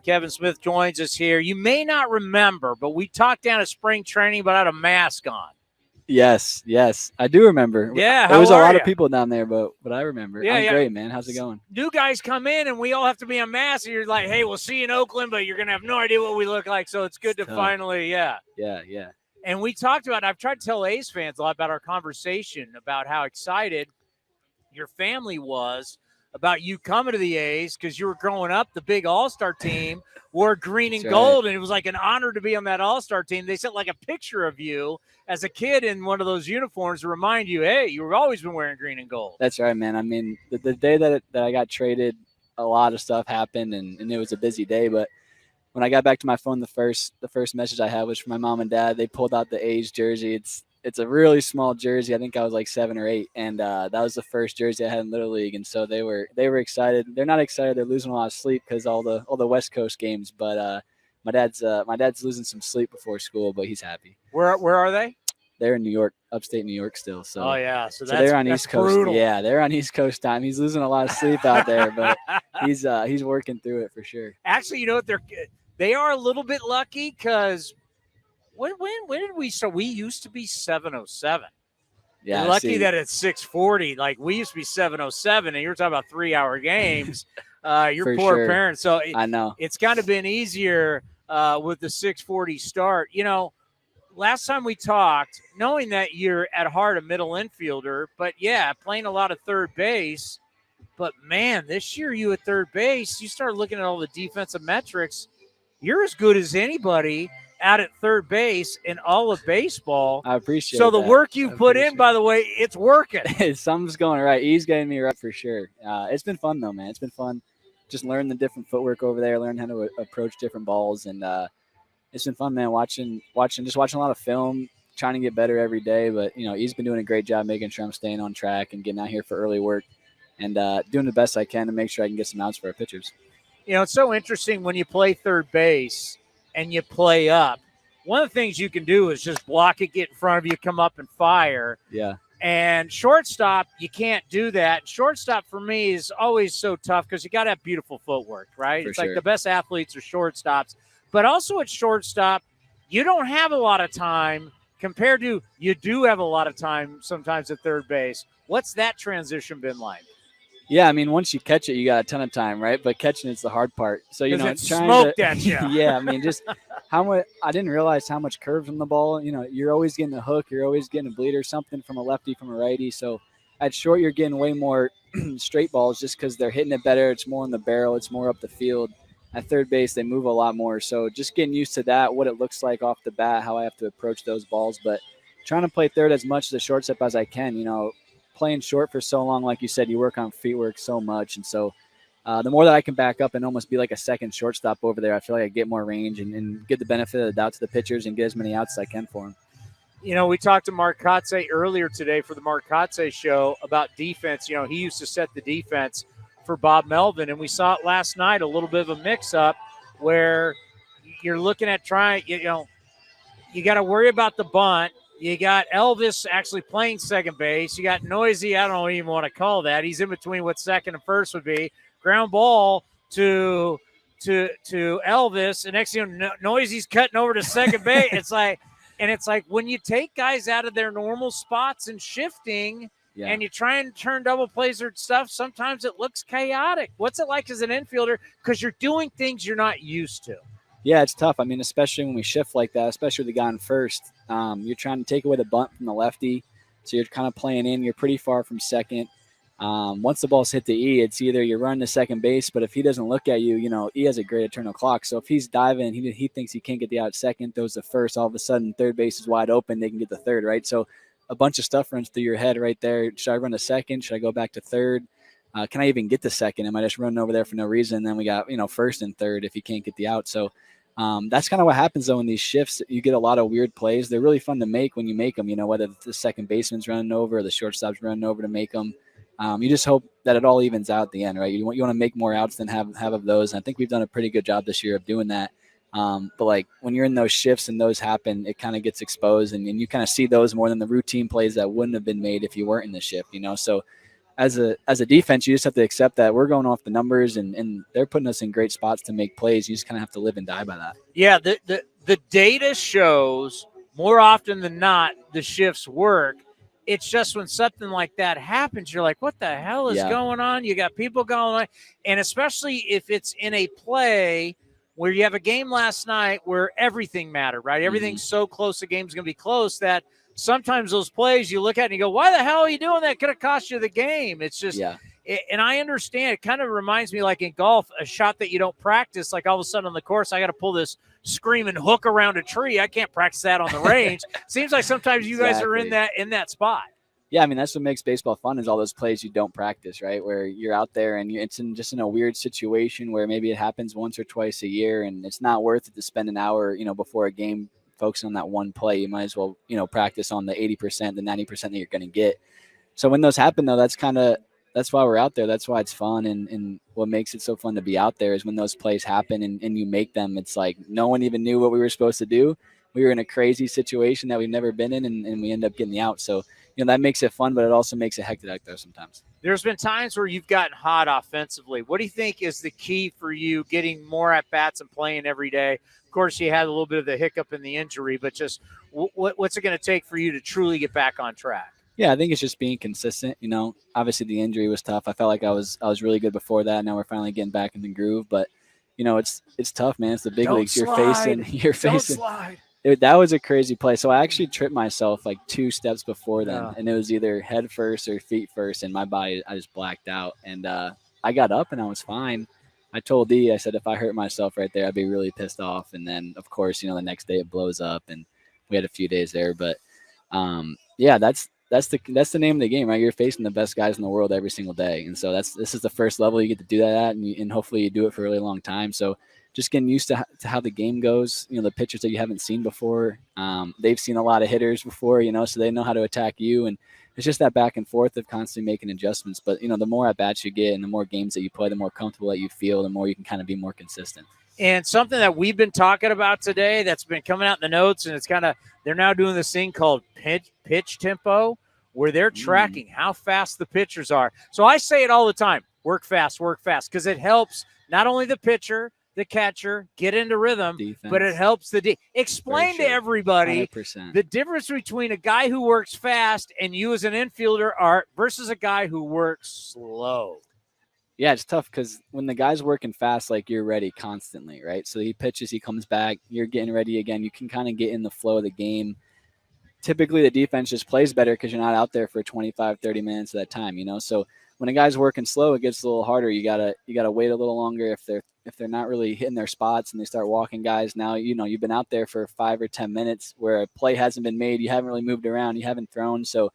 Kevin Smith joins us here. You may not remember, but we talked down at spring training but had a mask on. Yes, I do remember. Yeah, there was a lot you? of people down there, but I remember. Yeah, I'm great, man. How's it going? New guys come in, and we all have to be on masks, and you're like, hey, we'll see you in Oakland, but you're going to have no idea what we look like, so it's good to finally, Yeah. And we talked about, I've tried to tell A's fans a lot about our conversation about how excited your family was about you coming to the A's because you were growing up, the big all-star team wore green and gold, and it was like an honor to be on that all-star team. They sent like a picture of you as a kid in one of those uniforms to remind you, hey, you've always been wearing green and gold. That's right, man. I mean, the day that I got traded, a lot of stuff happened, and it was a busy day, but when I got back to my phone, the first message I had was from my mom and dad. They pulled out the A's jersey. It's a really small jersey. I think I was like 7 or 8, and that was the first jersey I had in Little League, and so they were excited. They're not excited. They're losing a lot of sleep because all the West Coast games. But my dad's losing some sleep before school, but he's happy. Where are they? They're in New York, upstate New York still. So so they're on that's East Coast. Brutal. Yeah, they're on East Coast time. He's losing a lot of sleep out there, but he's working through it for sure. Actually, you know what? They are a little bit lucky because when did we start? We used to be 7:07. Yeah, you're lucky that it's 6:40. Like we used to be 7:07, and you're talking about 3-hour games. Your For poor sure. parents. So I know it's kind of been easier with the 6:40 start. You know, last time we talked, knowing that you're at heart a middle infielder, but yeah, playing a lot of third base. But man, this year you at third base, you start looking at all the defensive metrics. You're as good as anybody out at third base in all of baseball. I appreciate So the that. work you put in, by the way, it's working. Something's going right. He's getting me right for sure. It's been fun though, man. It's been fun just learning the different footwork over there, learn how to approach different balls, and it's been fun, man. Watching a lot of film, trying to get better every day. But you know, he's been doing a great job making sure I'm staying on track and getting out here for early work and doing the best I can to make sure I can get some outs for our pitchers. You know, it's so interesting when you play third base and you play up. One of the things you can do is just block it, get in front of you, come up and fire. Yeah. And shortstop, you can't do that. Shortstop for me is always so tough because you got to have beautiful footwork, right? It's like the best athletes are shortstops. But also at shortstop, you don't have a lot of time compared to you do have a lot of time sometimes at third base. What's that transition been like? Yeah, I mean, once you catch it, you got a ton of time, right? But catching it's the hard part. So, you know, it's smoked at you. Yeah, I mean, just how much – I didn't realize how much curve from the ball. You know, you're always getting a hook. You're always getting a bleeder, something from a lefty, from a righty. So, at short, you're getting way more straight balls just because they're hitting it better. It's more in the barrel. It's more up the field. At third base, they move a lot more. So, just getting used to that, what it looks like off the bat, how I have to approach those balls. But trying to play third as much as a shortstop as I can, you know, playing short for so long, like you said, you work on feet work so much. And so the more that I can back up and almost be like a second shortstop over there, I feel like I get more range and give the benefit of the doubt to the pitchers and get as many outs as I can for them. You know, we talked to Mark Kotze earlier today for the Mark Kotze show about defense. You know, he used to set the defense for Bob Melvin, and we saw it last night, a little bit of a mix-up where you're looking at trying, you know, you got to worry about the bunt. You got Elvis actually playing second base. You got Noisy. I don't even want to call that. He's in between what second and first would be. Ground ball to Elvis. And next thing you know, Noisy's cutting over to second base. It's like when you take guys out of their normal spots and shifting and you try and turn double plays or stuff, sometimes it looks chaotic. What's it like as an infielder? Because you're doing things you're not used to. Yeah, it's tough. I mean, especially when we shift like that, especially with the guy in first. You're trying to take away the bunt from the lefty, so you're kind of playing in. You're pretty far from second. Once the ball's hit the E, it's either you're running to second base, but if he doesn't look at you, you know, E has a great eternal clock. So if he's diving, he thinks he can't get the out second, throws the first, all of a sudden third base is wide open, they can get the third, right? So a bunch of stuff runs through your head right there. Should I run to second? Should I go back to third? Can I even get to second? Am I just running over there for no reason? Then we got, you know, first and third if you can't get the out. So that's kind of what happens, though, in these shifts. You get a lot of weird plays. They're really fun to make when you make them, you know, whether the second baseman's running over or the shortstop's running over to make them. You just hope that it all evens out at the end, right? You want to make more outs than have of those. And I think we've done a pretty good job this year of doing that. But, like, when you're in those shifts and those happen, it kind of gets exposed, and you kind of see those more than the routine plays that wouldn't have been made if you weren't in the shift, you know? So as a defense, you just have to accept that we're going off the numbers, and they're putting us in great spots to make plays. You just kind of have to live and die by that. Yeah, the data shows more often than not the shifts work. It's just when something like that happens, you're like, what the hell is going on? You got people going on. And especially if it's in a play where you have a game last night where everything mattered, right? Everything's so close, the game's going to be close that sometimes those plays you look at and you go, why the hell are you doing that? Could have cost you the game. It's just and I understand. It kind of reminds me like in golf, a shot that you don't practice, like all of a sudden on the course, I got to pull this screaming hook around a tree. I can't practice that on the range. Seems like sometimes you guys are in that spot. Yeah, I mean, that's what makes baseball fun is all those plays you don't practice, right? Where you're out there and it's just in a weird situation where maybe it happens once or twice a year and it's not worth it to spend an hour, before a game focusing on that one play. You might as well, practice on the 80%, the 90% that you're going to get. So when those happen, though, that's why we're out there. That's why it's fun. And what makes it so fun to be out there is when those plays happen and you make them, it's like no one even knew what we were supposed to do. We were in a crazy situation that we've never been in, and we end up getting the out. So, that makes it fun, but it also makes it hectic out there sometimes. There's been times where you've gotten hot offensively. What do you think is the key for you getting more at-bats and playing every day? Of course, you had a little bit of the hiccup in the injury, but just what's it going to take for you to truly get back on track? Yeah, I think it's just being consistent. Obviously the injury was tough. I felt like I was really good before that. Now we're finally getting back in the groove, but it's tough, man. It's the big leagues. You're facing. That was a crazy play. So I actually tripped myself like 2 steps before then, and it was either head first or feet first, and my body, I just blacked out. And I got up and I was fine. I told D, I said, if I hurt myself right there, I'd be really pissed off. And then, of course, the next day it blows up, and we had a few days there. But yeah, that's the name of the game, right? You're facing the best guys in the world every single day, and so this is the first level you get to do that at, and hopefully you do it for a really long time. So just getting used to how the game goes. The pitchers that you haven't seen before, they've seen a lot of hitters before, so they know how to attack you, and it's just that back and forth of constantly making adjustments. But the more at bats you get and the more games that you play, the more comfortable that you feel, the more you can kind of be more consistent. And something that we've been talking about today that's been coming out in the notes, and it's they're now doing this thing called pitch tempo, where they're tracking how fast the pitchers are. So I say it all the time, work fast, because it helps not only the pitcher, the catcher get into rhythm, defense, but it helps explain to everybody 100%. The difference between a guy who works fast and you as an infielder versus a guy who works slow. Yeah, it's tough because when the guy's working fast, like you're ready constantly, right? So he pitches, he comes back, you're getting ready again. You can kind of get in the flow of the game. Typically the defense just plays better because you're not out there for 25, 30 minutes at that time, So when a guy's working slow, it gets a little harder. You gotta wait a little longer if they're not really hitting their spots and they start walking guys. Now, you've been out there for 5 or 10 minutes where a play hasn't been made. You haven't really moved around. You haven't thrown. So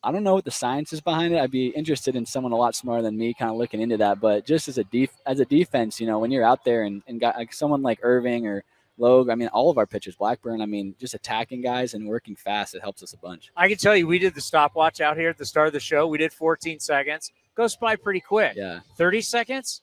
I don't know what the science is behind it. I'd be interested in someone a lot smarter than me kind of looking into that. But just as a defense, when you're out there and got like someone like Irving or Logue, I mean, all of our pitchers, Blackburn, I mean, just attacking guys and working fast, it helps us a bunch. I can tell you, we did the stopwatch out here at the start of the show. We did 14 seconds. Goes by pretty quick. Yeah. 30 seconds?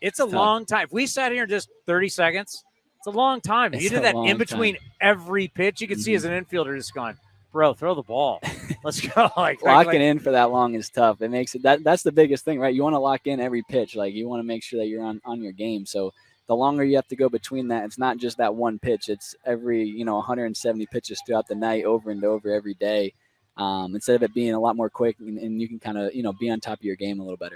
It's a long time. If we sat here just 30 seconds, it's a long time. If you did that in between every pitch, you could see as an infielder just going, bro, throw the ball. Let's go. Locking in for that long is tough. It makes it that's the biggest thing, right? You want to lock in every pitch. Like you want to make sure that you're on your game. So the longer you have to go between that, it's not just that one pitch. It's every, 170 pitches throughout the night over and over every day. Instead of it being a lot more quick and you can kind of, be on top of your game a little better.